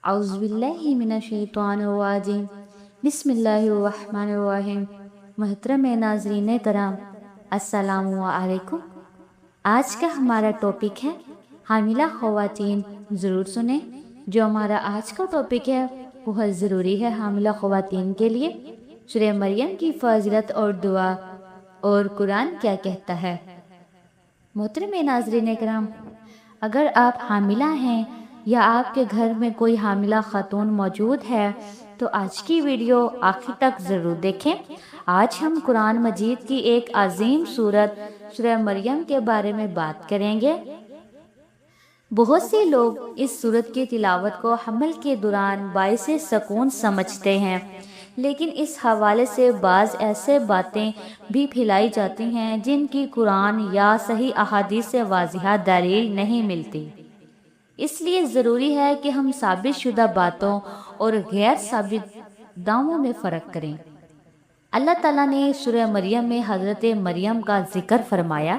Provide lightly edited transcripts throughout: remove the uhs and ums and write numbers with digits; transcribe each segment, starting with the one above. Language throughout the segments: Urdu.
اعوذ باللہ من الشیطان الرجیم بسم اللہ الرحمن الرحیم۔ محترم ناظرین کرام، السلام علیکم۔ آج کا ہمارا ٹاپک ہے حاملہ خواتین۔ ضرور سنیں، جو ہمارا آج کا ٹاپک ہے بہت ضروری ہے حاملہ خواتین کے لیے۔ سورہ مریم کی فضیلت اور دعا اور قرآن کیا کہتا ہے۔ محترم ناظرین کرام، اگر آپ حاملہ ہیں یا آپ کے گھر میں کوئی حاملہ خاتون موجود ہے تو آج کی ویڈیو آخر تک ضرور دیکھیں۔ آج ہم قرآن مجید کی ایک عظیم سورت سورہ مریم کے بارے میں بات کریں گے۔ بہت سے لوگ اس سورت کی تلاوت کو حمل کے دوران باعث سکون سمجھتے ہیں، لیکن اس حوالے سے بعض ایسے باتیں بھی پھیلائی جاتی ہیں جن کی قرآن یا صحیح احادیث سے واضح دلیل نہیں ملتی۔ اس لیے ضروری ہے کہ ہم ثابت شدہ باتوں اور غیر ثابت دعووں میں فرق کریں۔ اللہ تعالیٰ نے سورہ مریم میں حضرت مریم کا ذکر فرمایا،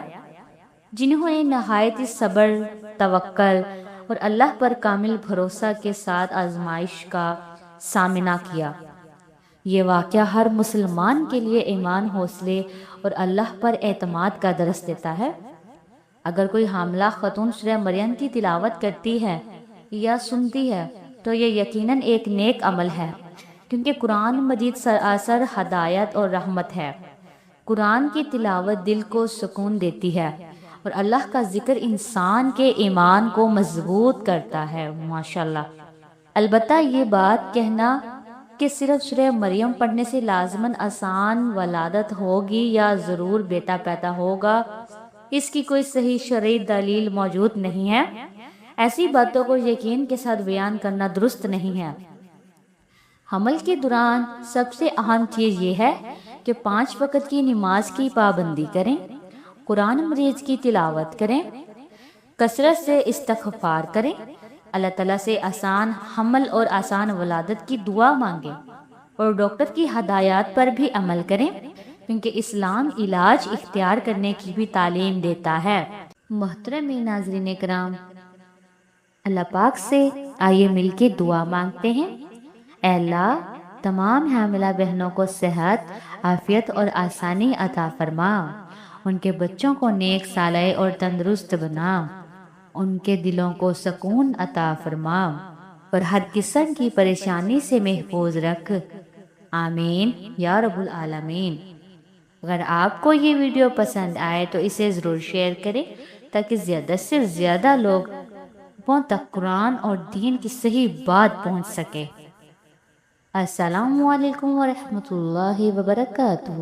جنہوں نے نہایت صبر، توکل اور اللہ پر کامل بھروسہ کے ساتھ آزمائش کا سامنا کیا۔ یہ واقعہ ہر مسلمان کے لیے ایمان، حوصلے اور اللہ پر اعتماد کا درس دیتا ہے۔ اگر کوئی حاملہ خاتون سورہ مریم کی تلاوت کرتی ہے یا سنتی ہے تو یہ یقیناً ایک نیک عمل ہے، کیونکہ قرآن مجید سراسر ہدایت اور رحمت ہے۔ قرآن کی تلاوت دل کو سکون دیتی ہے اور اللہ کا ذکر انسان کے ایمان کو مضبوط کرتا ہے۔ ماشاءاللہ۔ البتہ یہ بات کہنا کہ صرف سورہ مریم پڑھنے سے لازماً آسان ولادت ہوگی یا ضرور بیٹا پیدا ہوگا، اس کی کوئی صحیح شرعی دلیل موجود نہیں ہے۔ ایسی باتوں کو یقین کے ساتھ بیان کرنا درست نہیں ہے۔ حمل کے دوران سب سے اہم چیز یہ ہے کہ 5 وقت کی نماز کی پابندی کریں، قرآن مجید کی تلاوت کریں، کثرت سے استغفار کریں، اللہ تعالیٰ سے آسان حمل اور آسان ولادت کی دعا مانگیں اور ڈاکٹر کی ہدایات پر بھی عمل کریں، کیونکہ اسلام علاج اختیار کرنے کی بھی تعلیم دیتا ہے۔ محترم ناظرین کرام، اللہ پاک سے آئیے مل کے دعا مانگتے ہیں۔ اے اللہ، تمام حاملہ بہنوں کو صحت، عافیت اور آسانی عطا فرما، ان کے بچوں کو نیک صالح اور تندرست بنا، ان کے دلوں کو سکون عطا فرما اور ہر قسم کی پریشانی سے محفوظ رکھ، آمین یا رب العالمین۔ اگر آپ کو یہ ویڈیو پسند آئے تو اسے ضرور شیئر کریں تاکہ زیادہ سے زیادہ لوگوں تک قرآن اور دین کی صحیح بات پہنچ سکے۔ السلام علیکم ورحمۃ اللہ وبرکاتہ۔